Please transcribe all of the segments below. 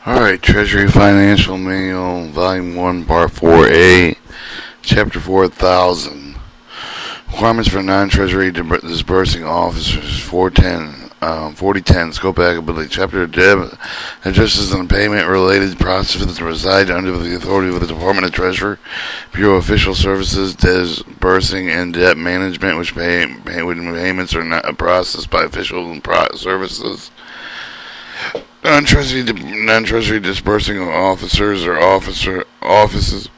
Alright, Treasury Financial Manual, Volume 1, Part 4A, Chapter 4000. Requirements for non-Treasury disbursing officers, 4010, Scope Applicability. Chapter addresses the payment-related processes that reside under the authority of the Department of Treasury, Bureau of Official Services, Disbursing, and Debt Management, which payments are not processed by official services. Non-treasury disbursing officers or offices/officers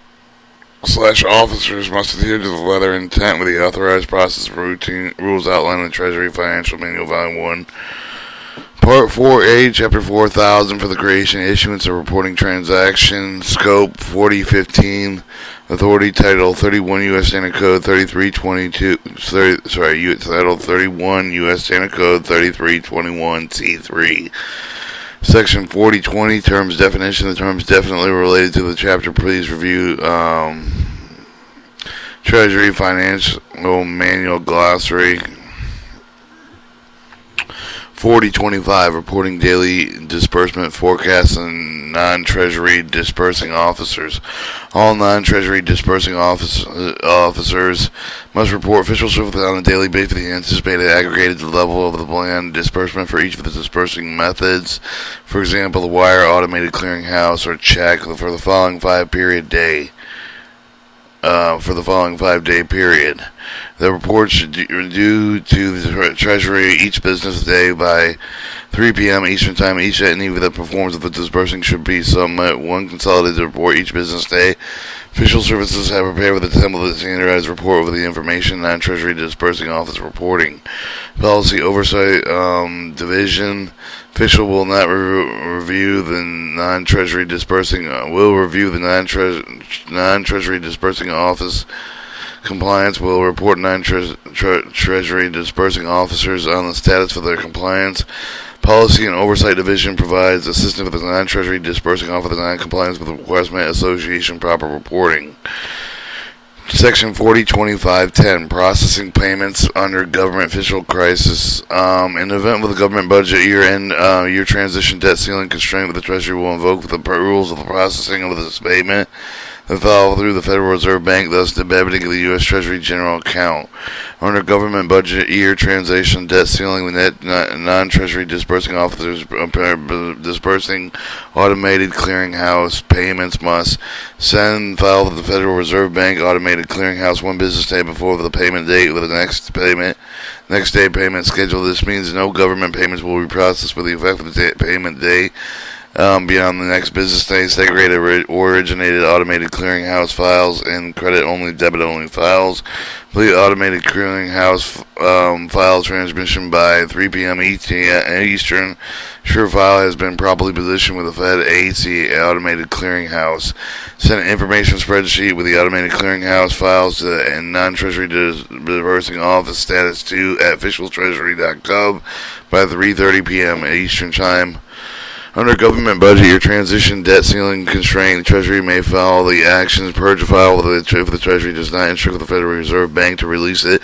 must adhere to the letter and intent with the authorized process for routine rules outlined in the Treasury Financial Manual, Volume 1. Part 4A, Chapter 4000 for the creation and issuance of reporting transaction. Scope 4015. Authority Title 31 U.S. Standard Code 3322. Title 31 U.S. Standard Code 3321 C3. Section 4020, Terms Definition. The terms definitely related to the chapter. Please review Treasury Financial Manual Glossary. 4025, Reporting Daily Disbursement Forecasts and Non-Treasury Disbursing Officers. All non-Treasury disbursing officers must report official service on a daily basis the anticipated aggregated level of the planned disbursement for each of the disbursing methods. For example, the wire, automated clearinghouse, or check for the following 5-day period. The report should due to the Treasury each business day by 3 p.m. Eastern Time. Each entity with the performance of the disbursing should be submit one consolidated report each business day. Official services have prepared with a template standardized report with the information non-Treasury disbursing office reporting. Policy Oversight Division. Official will not review the non-Treasury disbursing. Will review the non-Treasury disbursing office compliance. Will report non-Treasury disbursing officers on the status of their compliance. Policy and Oversight Division provides assistance with the non-Treasury disbursing officer non-compliance with the Requirement Association proper reporting. Section 402510, Processing Payments under Government Fiscal Crisis. In the event of the government budget year-end, year transition debt ceiling constraint with the Treasury will invoke the rules of the processing of this payment that follow through the Federal Reserve Bank, thus debiting the U.S. Treasury General Account. Under government budget year transition debt ceiling, the net non-Treasury disbursing officers disbursing automated clearinghouse payments must send and file with the Federal Reserve Bank automated clearinghouse one business day before the payment date with the next day payment schedule. This means no government payments will be processed with the effective payment day beyond the next business day. Segregated originated automated clearinghouse files and credit-only, debit-only files. Complete automated clearinghouse file transmission by 3 p.m. Eastern. Sure file has been properly positioned with the Fed AC automated clearinghouse. Send an information spreadsheet with the automated clearinghouse files to the non-Treasury disbursing office status 2 at officialtreasury.gov by 3:30 p.m. Eastern Time. Under government budget year transition debt ceiling constraint, the Treasury may follow the actions purge a file if the Treasury does not instruct the Federal Reserve Bank to release it.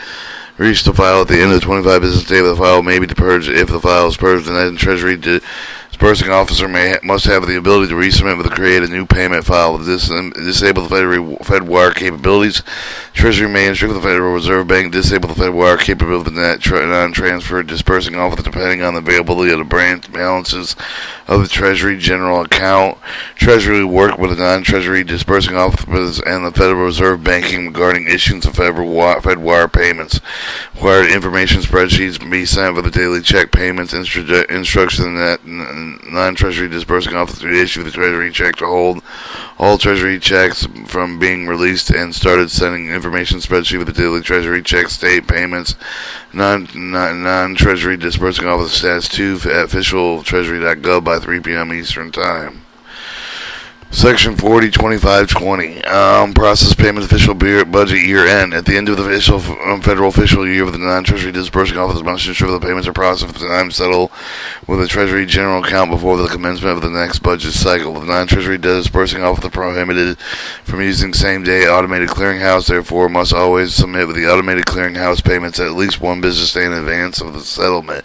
Reach the file at the end of the 25 business day. The file may be purged. If the file is purged, the then Treasury disbursing officer must have the ability to resubmit with create a new payment file. To disable the Fed wire capabilities, Treasury may instruct the Federal Reserve Bank to disable the Fed wire capability of the non-transfer disbursing officer depending on the availability of the branch balances of the Treasury General Account. Treasury will work with the non-Treasury disbursing officers and the Federal Reserve Banking regarding issuance of Fed wire payments. Required information spreadsheets may be sent for the daily check payments. Instruction that non-Treasury disbursing officer to issue the Treasury check to hold all Treasury checks from being released and started sending information spreadsheet with the daily Treasury check state payments. Non-Treasury disbursing officer status 2 at officialtreasury.gov by 3 p.m. Eastern Time. Section 402520, process payment official budget year end. At the end of the federal official year, the non-Treasury disbursing office must ensure the payments are processed at the time settled with the Treasury General Account before the commencement of the next budget cycle. The non-Treasury disbursing officer prohibited from using same-day automated clearinghouse, therefore must always submit with the automated clearinghouse payments at least one business day in advance of the settlement.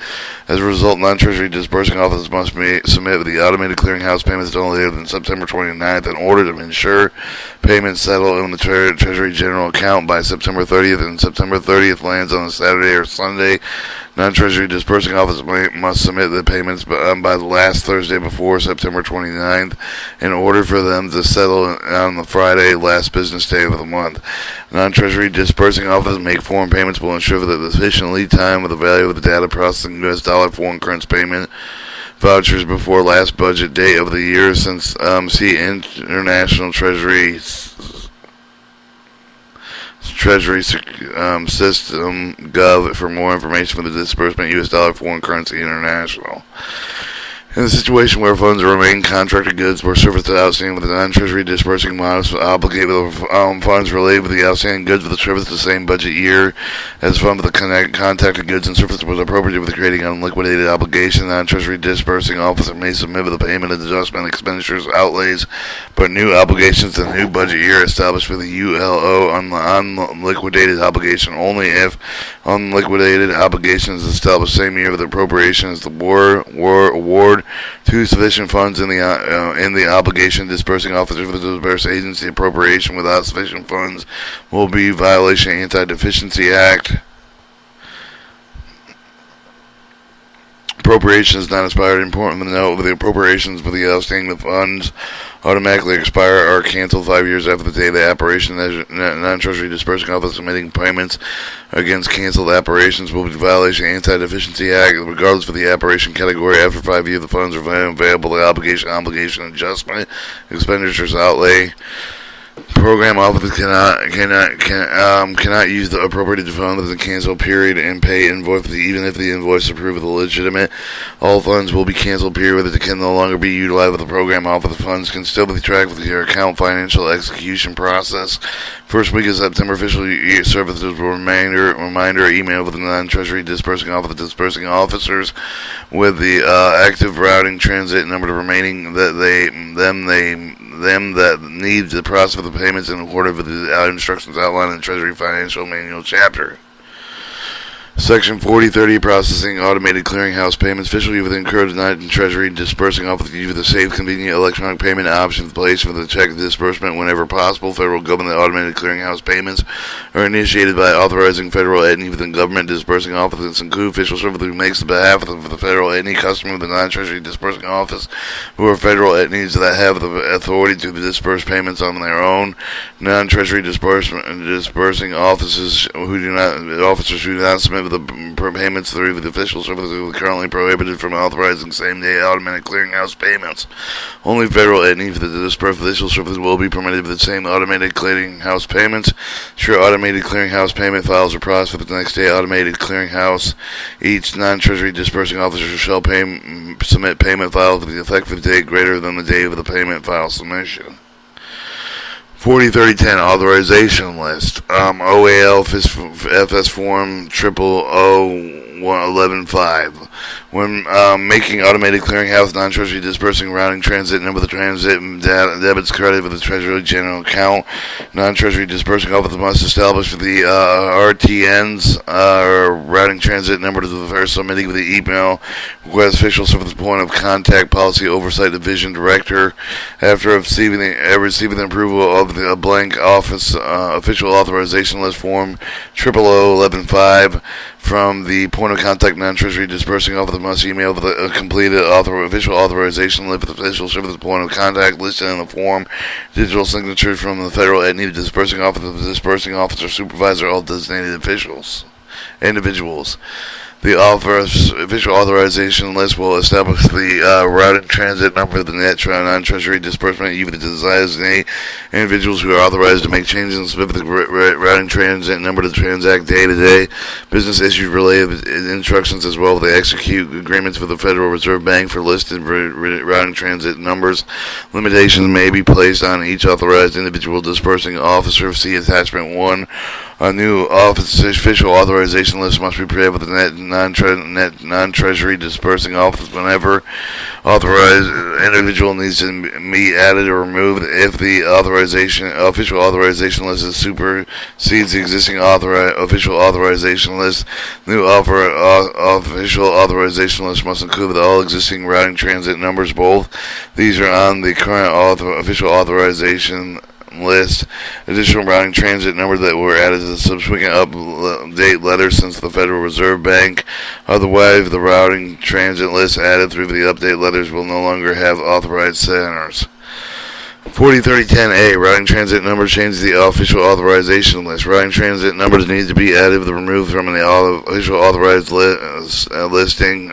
As a result, non-Treasury disbursing offices must submit the automated clearinghouse payments no later than September 29th in order to ensure payments settle in the Treasury General account by September 30th, and September 30th lands on a Saturday or Sunday. Non-Treasury disbursing offices must submit the payments by the last Thursday before September 29th in order for them to settle on the Friday, last business day of the month. Non-Treasury disbursing offices make foreign payments will ensure that the sufficient lead time with the value of the data processing U.S. dollar foreign currency payment vouchers before last budget date of the year. Since see International Treasury System Gov for more information for the disbursement U.S. dollar foreign currency international. In a situation where funds remain contracted goods or services outstanding with the non-Treasury disbursing models obligate with funds related with the outstanding goods with the service the same budget year as fund with the contracted goods and services was appropriate with creating unliquidated obligation. Non-Treasury disbursing officer may submit with the payment of adjustment expenditures outlays, but new obligations in the new budget year established with the ULO on the unliquidated obligation only if unliquidated obligations established same year with appropriation as the award to sufficient funds in the obligation disbursing officer for the disbursed agency appropriation without sufficient funds will be violation of Anti-Deficiency Act. Appropriation is not expired. Important to note, the appropriations for the outstanding funds automatically expire or cancel 5 years after the day of the operation. Non-Treasury disbursing office submitting payments against canceled operations will be violation of Anti-Deficiency Act, regardless of the operation category. After 5 years, the funds are available. The obligation adjustment expenditures outlay. Program officers cannot use the appropriated funds within the cancel period and pay invoice even if the invoice is approved with legitimate. All funds will be canceled period that can no longer be utilized with the program officer. Funds can still be tracked with your account financial execution process. First week of September, official services reminder email with the non-Treasury disbursing officers with the active routing transit number to remaining that them that need to process the payments in accordance with the instructions outlined in the Treasury Financial Manual chapter. Section 4030, processing automated clearinghouse payments. Officially within encourage non-Treasury disbursing office to use the safe, convenient electronic payment option in place for the check disbursement whenever possible. Federal government automated clearinghouse payments are initiated by authorizing federal entity within government disbursing offices, include official service who makes the behalf of the federal entity customer of the non-Treasury disbursing office, who are federal entities that have the authority to disburse payments on their own. Non-Treasury disbursing offices who do not submit the payments through the official services are currently prohibited from authorizing same-day automatic clearinghouse payments. Only federal entities for the disbursed official services will be permitted with the same automated clearinghouse payments. Sure, automated clearinghouse payment files are processed for the next day automated clearinghouse. Each non-Treasury disbursing officer shall submit payment files with the effective date greater than the date of the payment file submission. 403010 authorization list. OAL FS form 000115. When making automated clearinghouse non-Treasury disbursing routing transit number, the transit debits credit with the Treasury General account. Non-Treasury disbursing office must establish for the RTNs routing transit number to the first submitting with the email request official service point of contact policy oversight division director. After receiving the approval of the blank office official authorization list form 000115 from the point of contact non-Treasury disbursing office must email the completed official authorization list with the official service point of contact listed in the form, digital signature from the federal entity disbursing office of the disbursing officer, supervisor, all designated individuals. The official authorization list will establish the routing transit number of the non-Treasury disbursement, even the designate individuals who are authorized to make changes in specific routing transit number to transact day-to-day business issues related instructions, as well as they execute agreements with the Federal Reserve Bank for listed routing transit numbers. Limitations may be placed on each authorized individual disbursing officer. See attachment 1 A new official authorization list must be prepared with the net non-treasury disbursing office whenever authorized individual needs to be added or removed. If the official authorization list supersedes the existing official authorization list, new official authorization list must include all existing routing transit numbers. Both these are on the current official authorization list. Additional routing transit numbers that were added to the subsequent update letter since the Federal Reserve Bank. Otherwise, the routing transit list added through the update letters will no longer have authorized centers. 403010A, routing transit numbers change the official authorization list. Routing transit numbers need to be added or removed from the official authorized listing.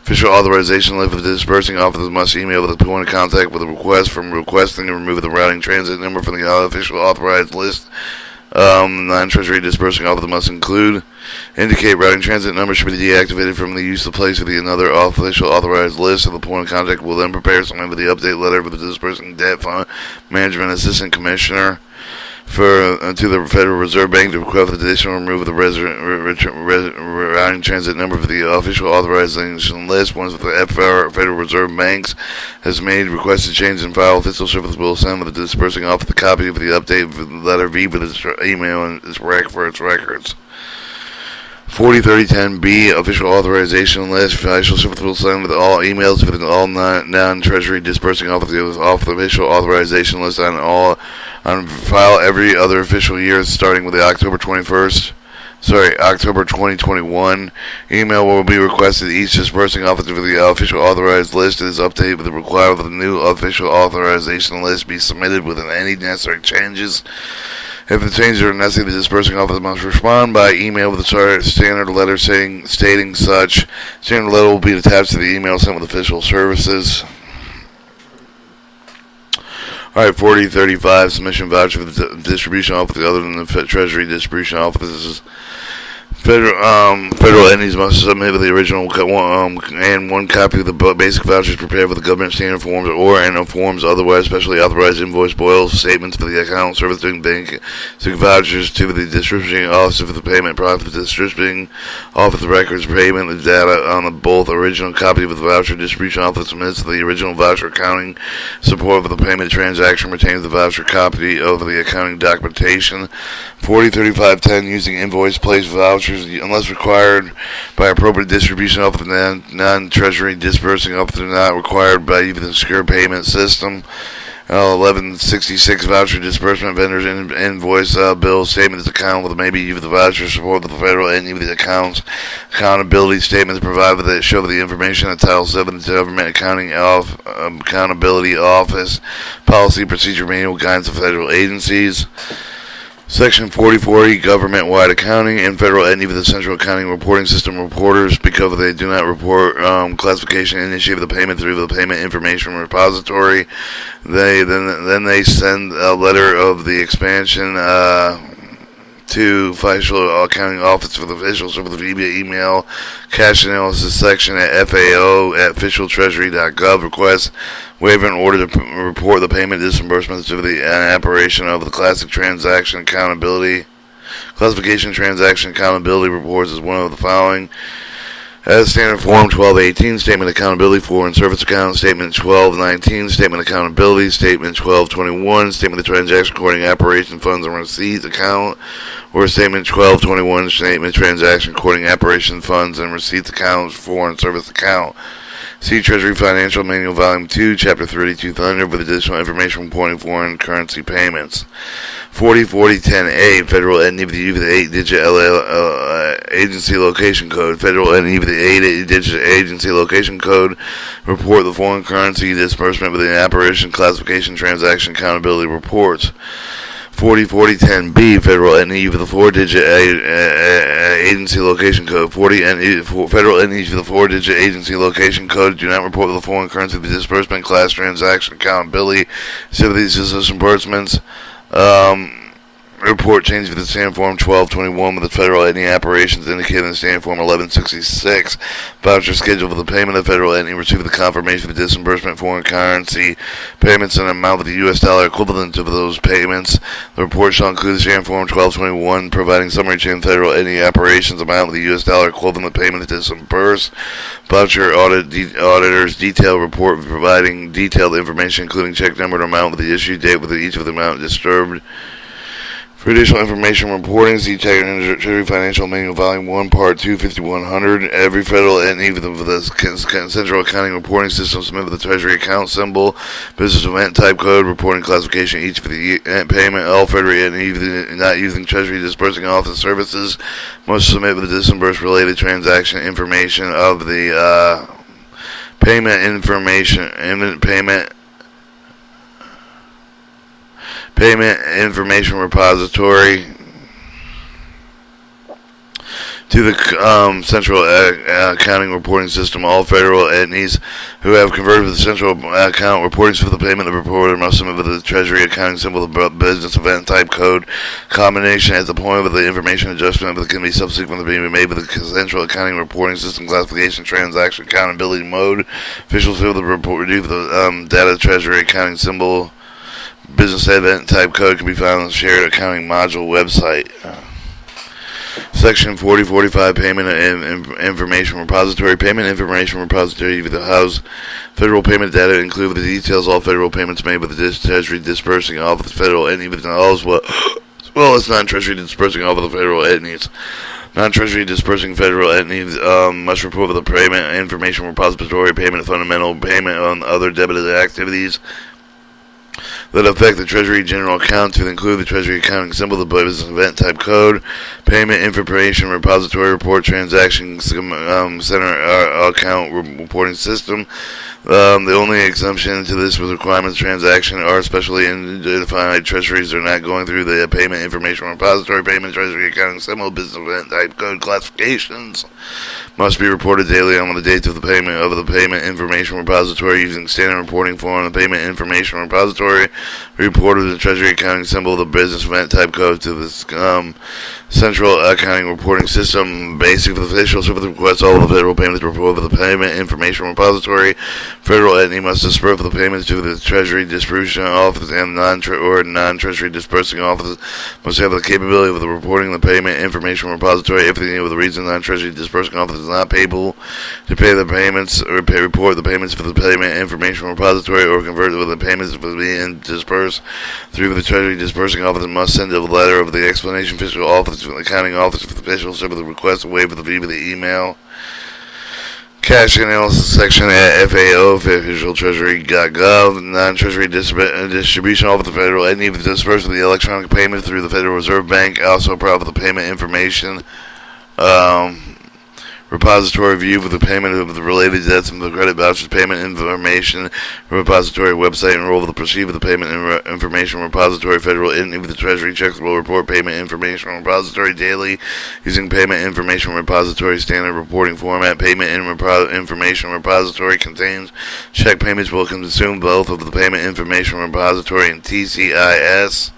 Official authorization list of the disbursing office must email the point of contact with a request from requesting to remove the routing transit number from the official authorized list. Non-treasury disbursing office must indicate routing transit number should be deactivated from the use of place of another official authorized list. So the point of contact will then prepare something for the update letter for the disbursing debt fund management assistant commissioner to the Federal Reserve Bank to request additional remove of the routing transit number for the official authorization list. Once the Federal Reserve Banks has made requested change in file, official service will send with the disbursing office a copy of the update letter V with its email and its for its records. 403010B, official authorization list. Official service will send with all emails with all non-treasury disbursing office off the official authorization list on file every other official year starting with the October 2021. Email will be requested each disbursing officer for the official authorized list is updated with the requirement of the new official authorization list be submitted with any necessary changes. If the changes are necessary, the disbursing office must respond by email with a standard letter stating such. Standard letter will be attached to the email sent with official services. Alright, 4035, submission voucher for the distribution office other than the Treasury distribution offices. Federal entities must submit the original and one copy of the basic vouchers prepared with the government standard forms and forms otherwise specially authorized invoice boils statements for the account servicing bank vouchers to the distributing officer for the payment profit distributing office records payment the data on the both original copy of the voucher distribution office submits the original voucher accounting support for the payment transaction retains the voucher copy of the accounting documentation. 403510 using invoice place vouchers unless required by appropriate distribution office non-treasury disbursing office not required by even the secure payment system. 1166 voucher disbursement vendors invoice bill statements account with maybe even the voucher support with the federal and even the accounts accountability statements provided that show the information at Title 7 the Government Accounting Accountability Office Policy Procedure Manual Guidance of Federal Agencies. Section 4040, government-wide accounting and federal and even the central accounting reporting system reporters, because they do not report classification and initiate the payment through the payment information repository. They send a letter of the expansion to official accounting office for the officials of the email cash analysis section at FAO@officialtreasury.gov request waiver in order to report the payment disbursements to the operation of the classification transaction accountability reports is one of the following. As standard form 1218, statement accountability for and service account, statement 1219, statement accountability, statement 1221, statement of transaction recording operation funds and receipts account, or statement 1221, statement transaction recording operation funds and receipts accounts for and service account. See Treasury Financial Manual Volume 2, Chapter 3200 with additional information reporting foreign currency payments. 404010A, Federal entity with the 8-digit agency location code. Federal entity with the 8-digit agency location code report the foreign currency disbursement within the operation classification transaction accountability reports. 404010B, Federal entity with the 4-digit agency location code. Federal entities with the 4-digit agency location code do not report the foreign currency the disbursement class transaction accountability. So these disbursements report changes with the Standard Form 1221 with the federal entity operations indicated in the Standard Form 1166. Voucher schedule for the payment of federal entity receive the confirmation for disbursement foreign currency payments in an amount with the U.S. dollar equivalent to those payments. The report shall include the Standard Form 1221 providing summary chain federal entity operations amount with the U.S. dollar equivalent payment to disburse. Voucher auditor's detailed report providing detailed information including check number and amount with the issue date with each of the amount disturbed. For additional information reporting, see Treasury Financial Manual Volume 1, Part 2, 5100. Every federal entity with the Central Accounting Reporting System submit with the Treasury account symbol, business event type code, reporting classification each for the payment. All federal entities not using Treasury Disbursing Office services must submit with the disbursed related transaction information of the payment information repository to the Central Accounting Reporting System. All federal entities who have converted to the Central Account Reporting System for the payment of the reporter must submit with the Treasury accounting symbol, the business event type code combination at the point of the information adjustment that can be subsequently made with the Central Accounting Reporting System classification transaction accountability mode. Officials fill the report due the data Treasury accounting symbol. Business event type code can be found on the shared accounting module website. Section 4045 Payment Information Repository. Payment Information Repository with the House federal payment data include the details all federal payments made with the Treasury Disbursing Office federal entity with as well as non-Treasury Disbursing Office of federal entities. Non-Treasury Disbursing federal entities must report with the Payment Information Repository payment fundamental payment on other debited activities that affect the Treasury General Account to include the Treasury Accounting symbol, the business event type code, payment information repository report, transaction center account reporting system. The only exemption to this with requirements transaction are specially identified treasuries are not going through the payment information repository, payment Treasury Accounting symbol, business event type code classifications must be reported daily on the dates of the payment of the payment information repository using standard reporting form. The payment information repository reported the Treasury accounting symbol, the business event type code to the Central Accounting Reporting System. Basic officials with the request all of the federal payments report of the payment information repository. Federal entity must disperse the payments to the Treasury Disbursing Office and non-Treasury Disbursing Office must have the capability of the reporting the payment information repository. If the reason non-Treasury Disbursing Office is not able to pay the payments or report the payments for the payment information repository or convert with the payments for being dispersed through the Treasury Disbursing Office must send a letter of the explanation official office from the accounting office for the officials with the request to waive the fee with the email. Cash analysis section at FAO, official treasury.gov, non-treasury distribution office of the federal entity with dispersed the electronic payment through the Federal Reserve Bank, also provide the payment information repository view with the payment of the related debts and the credit vouchers payment information repository website enroll with the proceed with the payment information repository federal entity with the Treasury checks will report payment information repository daily using payment information repository standard reporting format. Payment information repository contains check payments will consume both of the payment information repository and TCIS.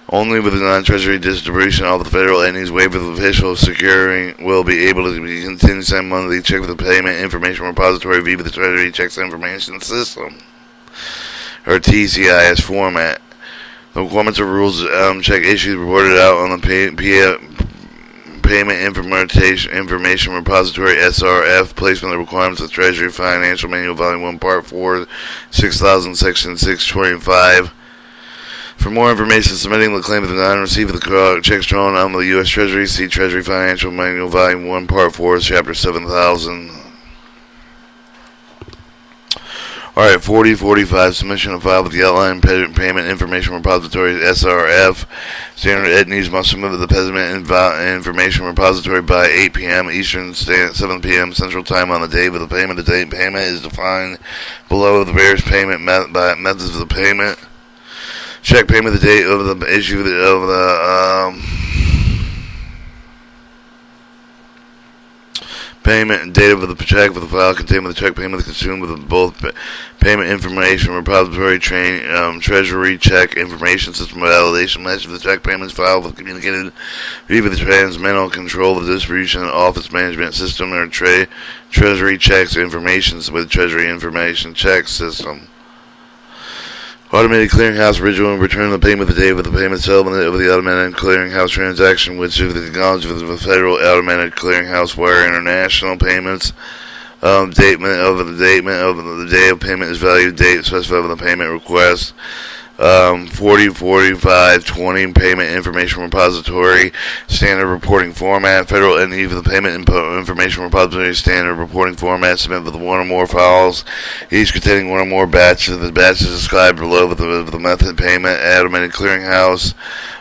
Only with the non-Treasury distribution of the federal entities waiver the official securing will be able to continue to send monthly check with the payment information repository via the Treasury checks information system or TCIS format. The requirements of rules check issues reported out on the payment information repository SRF placement of the requirements of Treasury Financial Manual Volume 1 Part 4 6000 Section 625. For more information submitting the claim of the non-receipt of the checks drawn on the U.S. Treasury, see Treasury Financial Manual Volume 1 Part 4 Chapter 7000. Alright, 4045 submission of file with the outline payment information repository SRF. Standard entities must submit the payment information repository by 8 p.m. Eastern, 7 p.m. Central Time on the day of the payment. The date payment is defined below the various payment methods of the payment. Check payment the date of the issue of the payment data of the check for the file contained with the check payment consumed with both payment information repository Treasury check information system validation match of the check payments file with communicated via the transmittal control of the distribution office management system or Treasury checks information with Treasury information check system. Automated clearinghouse original and return the payment the day of the payment settlement of the automated clearinghouse transaction, which is the technology of the Federal Automated Clearinghouse Wire International Payments. Statement of the day of payment is value date specified in the payment request. 404520 payment information repository standard reporting format. Federal entity for the payment information repository standard reporting format submit with one or more files, each containing one or more batches. The batches described below with the method payment. Automated clearinghouse.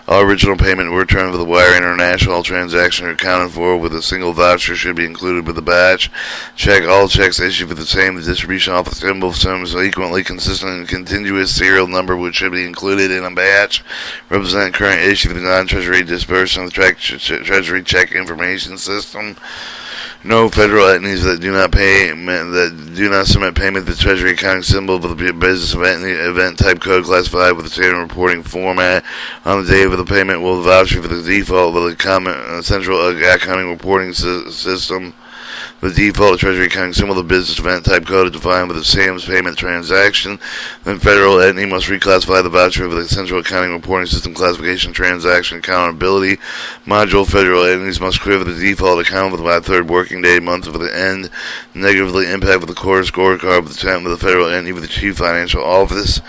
All original payment return for the wire international transaction are accounted for with a single voucher should be included with the batch. Check all checks issued with the same distribution office symbol sums equally consistent and continuous serial number which should be included in a batch. Represent current issue of the non-treasury disbursing of the treasury check information system. No federal entities that do not submit payment to the Treasury accounting symbol for the business event type code classified with the standard reporting format on the day of the payment will vouch for the default of the central accounting reporting system. The default Treasury accounting symbol of the business event type code is defined with the SAM's payment transaction. Then federal entity must reclassify the voucher for the central accounting reporting system classification transaction accountability module. Federal entities must clear the default account within the third working day month of the end. Negatively impact with the core scorecard with the time of the federal entity with the chief financial office.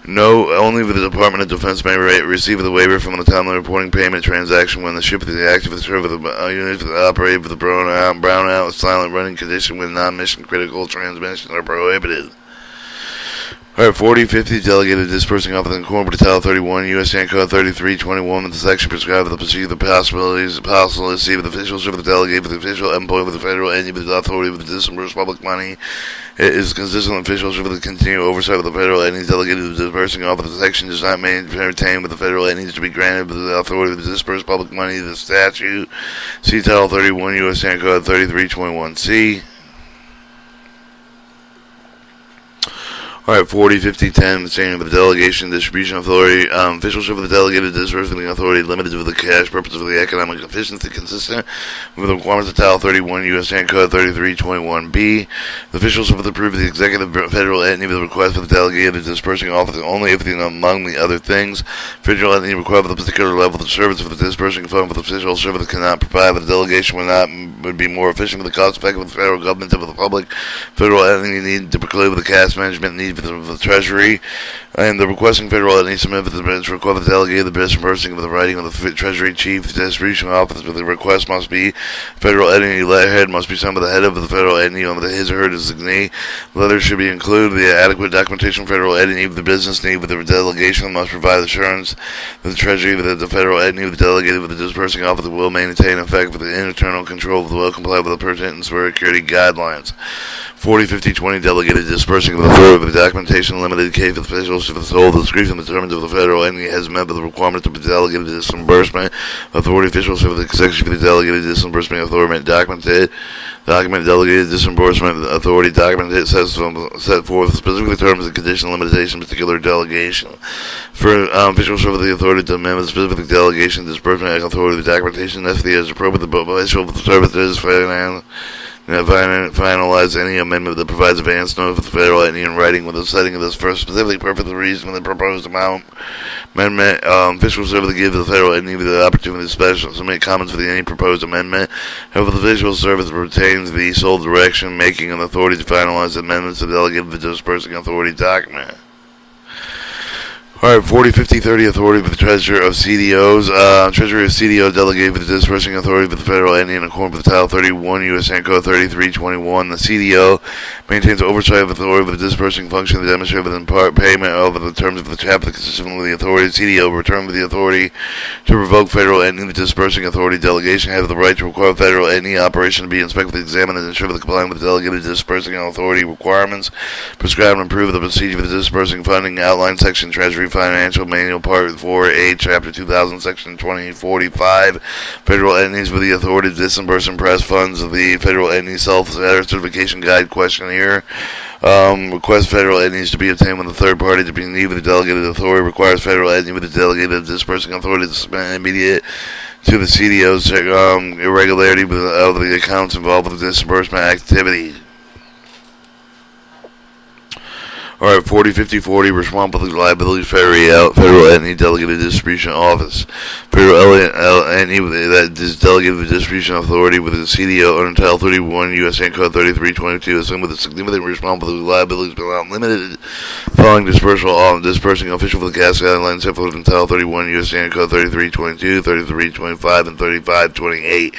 No, only the Department of Defense may receive the waiver from the timely reporting payment transaction when the ship is active to serve the units that operate with the brownout silent running condition with non-mission critical transmissions are prohibited. Alright, 4050 Delegated Disbursing Office in Corporate Title 31, U.S. Code 3321, with the section prescribed the procedure, the possibilities, policy with officials of the delegate, with the official employee, with the federal entity, with the authority, with the disbursed public money. It is consistent with officials with the continued oversight of the federal entities delegated to the disbursing office. The section does not maintain with the federal entities to be granted with the authority of the disbursed public money. The statute, see Title 31, U.S. Code 3321C. Alright, 405010, the same with the delegation distribution authority. Officialship of the delegated disbursing authority limited to the cash purpose of the economic efficiency consistent with the requirements of Title 31 U.S. Code 3321B. The officials of the approved the executive federal entity with a request for the delegated disbursing office only if among the other things federal entity required for the particular level of service for the disbursing fund for the official service cannot provide, but the delegation would be more efficient with the cost effective with the federal government than with the public. Federal entity need to preclude with the cash management need of the Treasury, and the requesting federal entity submit with the bench require the delegated the disbursing with the writing of the Treasury Chief Distribution Office, but the request must be federal entity letterhead must be signed by the head of the federal entity on his or her designee. Letters should be included the adequate documentation federal entity of the business need with the delegation must provide assurance that the Treasury that the federal entity of the delegated with the disbursing office will maintain effect with the internal control of the will comply with the pertinent and security guidelines. 405020 delegated disbursing of the authority of the documentation limited case of officials if the sole discretion determined of the federal entity has met with the requirement to be delegated disbursement authority officials if the executive of the delegated disbursement authority document delegated disbursement authority document set forth specifically terms and condition limitation particular delegation for officials of the authority to amend the specific delegation disbursement authority the documentation necessary as appropriate the official of the services finalize any amendment that provides advance notice of the federal entity in writing with the setting of this for a specific purpose the reason the proposed amendment. Officials serve to give the federal entity the opportunity to submit comments for any proposed amendment. However, the visual service retains the sole direction making and authority to finalize amendments to delegate the disbursing authority document. Alright, 405030 authority for the Treasurer of CDOs. Treasury of CDO delegated for the disbursing authority for the federal entity in accordance with Title 31 U.S. Code 3321. The CDO maintains oversight of authority for the disbursing function that demonstrates in part payment over the terms of the chapter consistent with the authority. The CDO return with the authority to revoke federal entity. The disbursing authority delegation have the right to require federal entity operation to be inspected, examined, and ensure that complying with the delegated disbursing authority requirements prescribed and approve the procedure for the disbursing funding outline section Treasury Treasury Financial Manual Part 4A, Chapter 2000, Section 2045. Federal entities with the authority to disburse and press funds of the Federal Entity Self-Certification Guide Questionnaire. Request federal entities to be obtained when the third party to be needed with the delegated authority requires federal entity with the delegated disbursing authority to submit immediate to the CDOs irregularity of the accounts involved with the disbursement activity. Alright, 40-50-40, responsibility liability federal entity delegated distribution office. Federal entity that is delegated distribution authority with the CDO under Title 31 U.S. Code 3322, assumed with a significant responsibility liabilities but not limited following dispersing official for the CAS guidelines set forth in Title 31 U.S. Code 3322, 3325, and 3528.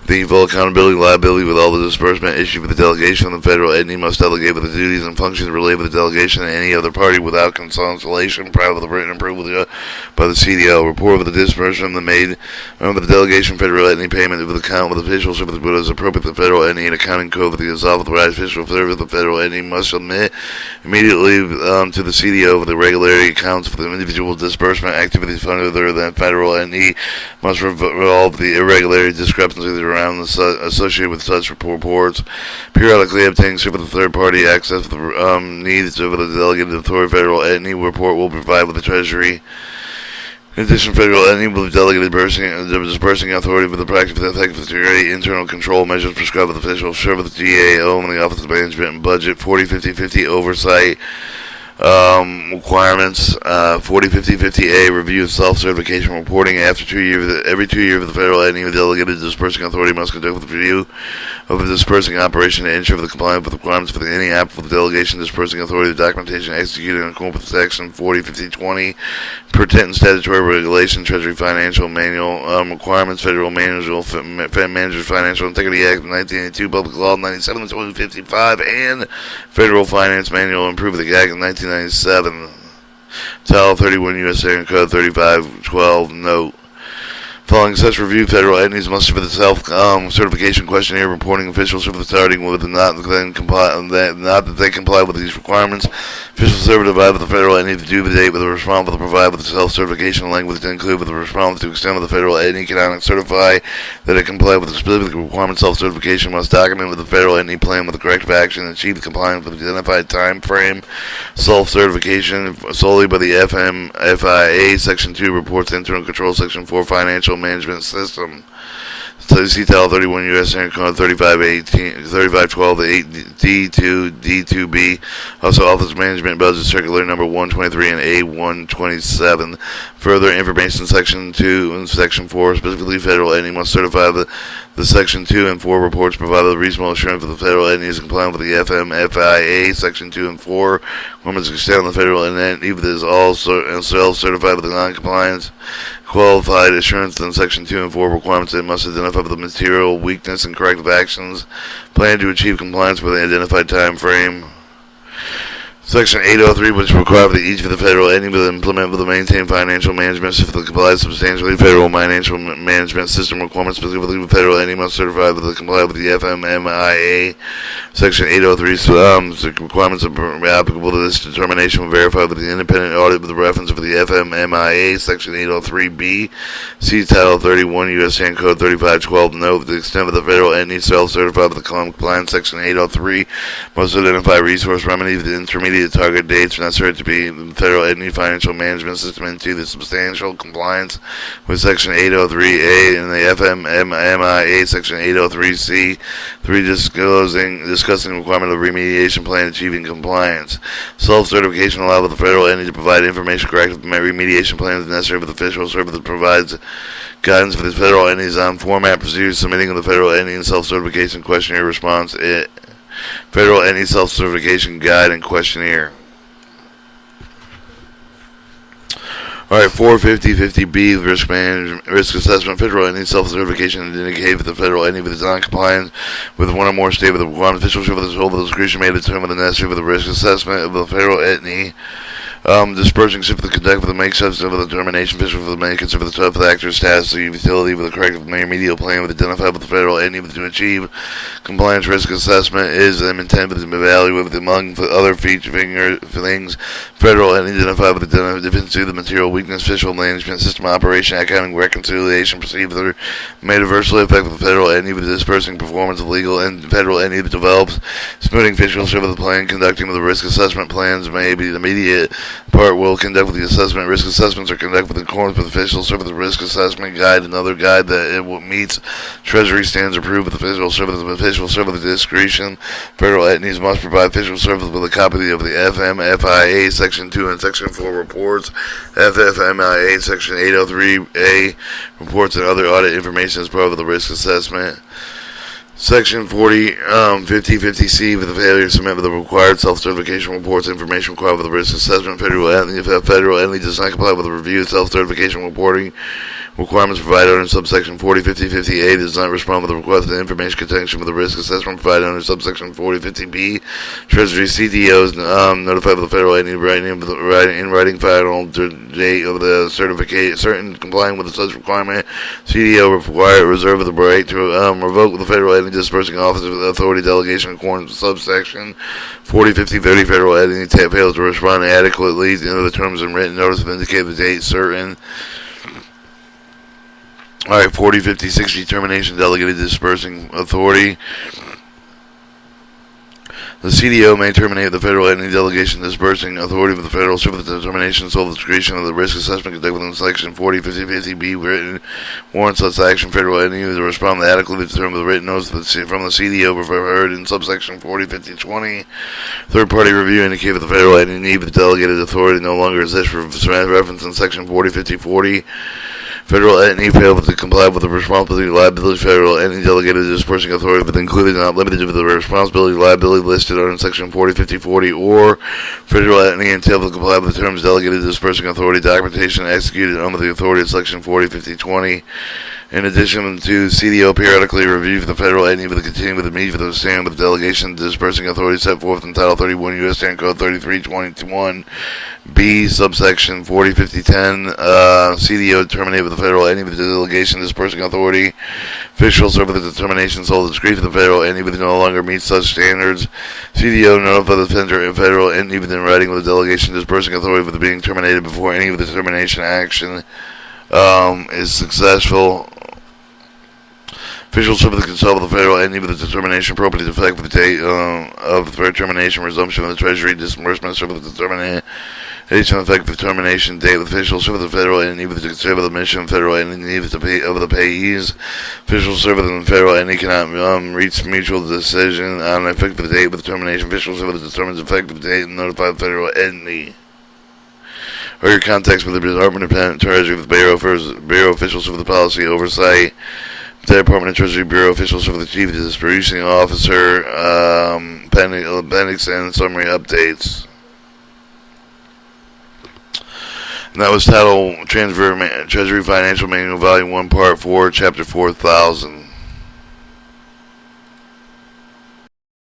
The full accountability liability with all the disbursement issued for the delegation of the federal entity must delegate with the duties and functions related with the delegation to any other party without consultation prior to the written approval by the CDO. Report of the disbursement made of the delegation federal entity payment of the account with official service but as appropriate the federal entity and accounting code for the authorized official service the federal entity must submit immediately to the CDO for the regularity accounts for the individual disbursement activities funded other than federal entity must resolve the irregularity discrepancies around associated with such reports. Periodically obtaining for the third party access for the needs of the delegated authority federal entity report will provide with the Treasury. In addition, federal entity will be delegated disbursing authority for the practice of effective security, internal control measures prescribed with official service, the GAO, and the Office of Management and Budget, 40-50-50 oversight requirements, 40-50-50A review and self-certification reporting after 2 years. Every 2 years, the federal entity with delegated disbursing authority must conduct a review of the disbursing operation to ensure the compliance with the requirements for any applicable delegation disbursing authority. The documentation executed in accordance with Section 40-50-20 pertinent statutory regulation, Treasury Financial Manual requirements, Federal Manager's Financial Integrity Act of 1982, Public Law 97-2055, and Federal Finance Manual Improve the Act of 1997. Title 31 U.S. Code 3512 note. Following such review, federal entities must submit the self-certification questionnaire reporting official service starting with not that they comply with these requirements. Official service provide with the federal entity to due the date with the responsible to provide with the self-certification language to include with the responsible to extend with the federal entity cannot certify that it complied with the specific requirements. Self-certification must document with the federal entity plan with the corrective action and achieve compliance with the identified time frame. Self-certification solely by the FMFIA Section 2 reports internal control Section 4 financial management system. See Title 31 U.S. Code 3512 D2 D2B. Also Office Management Budget Circular Number 123 and A127. Further information Section 2 and Section 4 specifically federal entity must certify the Section 2 and 4 reports provided with reasonable assurance that the federal entity is compliant with the FMFIA Section 2 and 4 requirements extend on the federal entity that is also self-certified with the non-compliance qualified assurance in Section 2 and 4 requirements. They must identify the material weakness and corrective actions planned to achieve compliance with the identified time frame. Section 803, which requires that each of the federal entity will implement with the maintain financial management system that complies substantially federal financial management system requirements. Specifically, the federal entity must certify that they comply with the FMMIA. Section 803 requirements applicable to this determination will verify with the independent audit with the reference of the FMMIA. Section 803B. See Title 31 U.S. Code 3512. Note the extent of the federal entity self-certified with the compliance. Section 803 must identify resource remedies the intermediate target dates necessary to be the federal entity financial management system into the substantial compliance with Section 803A and the FMMIA Section 803C. 3. Discussing the requirement of remediation plan achieving compliance. Self-certification allows the federal entity to provide information corrective remediation plans necessary for the official service that provides guidance for the federal entities on format procedures submitting of the federal entity and self-certification questionnaire response. Federal Entity Self-Certification Guide and Questionnaire. Alright, 450-50B, risk assessment. Federal entity self-certification to indicate that the federal entity is non-compliant with one or more state with the requirement official should with the discretion made to determine the necessary for the risk assessment of the federal entity Dispersing for the conduct of the make substance of the determination, official for the make, consider the tough actors, tasks, the utility with the corrective remedial plan with identified with the federal entity to achieve compliance risk assessment is intended to evaluate with among the other things federal entity identified with the deficiency of the material weakness, official management system operation, accounting reconciliation procedure may adversely affect the federal entity with the dispersing performance of legal and federal entity that develops smoothing official of the plan, conducting of the risk assessment plans may be the immediate part will conduct with the assessment. Risk assessments are conducted in accordance with official service the risk assessment guide, another guide that it meets Treasury standards approved with official service of official service discretion. Federal entities must provide official service with a copy of the FMFIA Section 2 and Section 4 reports, FFMIA Section 803A reports and other audit information as part of the risk assessment. Section 5050C with the failure to submit the required self-certification reports information required with the risk assessment. Federal entity, if a federal entity does not comply with the review self-certification reporting requirements provided under subsection 405050A does not respond with the request of information contention with the risk assessment provided under subsection 4050B. Treasury CDOs notified the federal entity in writing final date of the certificate certain complying with such requirement. CDO required reserve of the right to revoke the federal entity dispersing office of authority delegation in accordance with subsection 405030. Federal entity fails to respond adequately to the terms and written notice of indicate the date certain. Alright, 405060 termination delegated dispersing authority. The CDO may terminate the federal entity delegation dispersing authority with the federal service determination sole discretion of the risk assessment conducted within section 405050B written warrants such action. Federal entity to respond adequately to the term of the written notice from the CDO heard in subsection 405020. Third party review indicated the federal entity need the delegated authority no longer exists for reference in section 405040. Federal entity failed to comply with the responsibility liability federal entity delegated dispersing authority but included not limited to the responsibility liability listed under section 405040 or federal entity until to comply with the terms delegated dispersing authority documentation executed under the authority of section 405020. In addition to CDO periodically review the federal entity with the continuing with the meet with the stand with the delegation dispersing authority set forth in Title 31 U.S. Stand Code 3321 B subsection 405010. CDO terminated with the federal entity with the delegation dispersing authority. Officials over the determination sole discretion of the federal entity with no longer meets such standards. CDO notified the federal entity within writing with the delegation dispersing authority with being terminated before any of the determination action is successful. Officials over the consult with the federal entity with the determination appropriate to effect with the date of the termination resumption of the Treasury disbursement over the determination effective determination date with officials over the federal entity with the consider the mission of federal entity with the pay over the payees. Officials over the federal entity cannot reach mutual decision on effective date with termination. Officials over the determines effective date and notify the federal entity. Or your contacts with the Department of Treasury with Bureau officials over the policy oversight. The Department of Treasury Bureau officials over the Chief Disbursing Officer, appendix and summary updates. And that was titled Treasury Financial Manual, Volume 1, Part 4, Chapter 4000.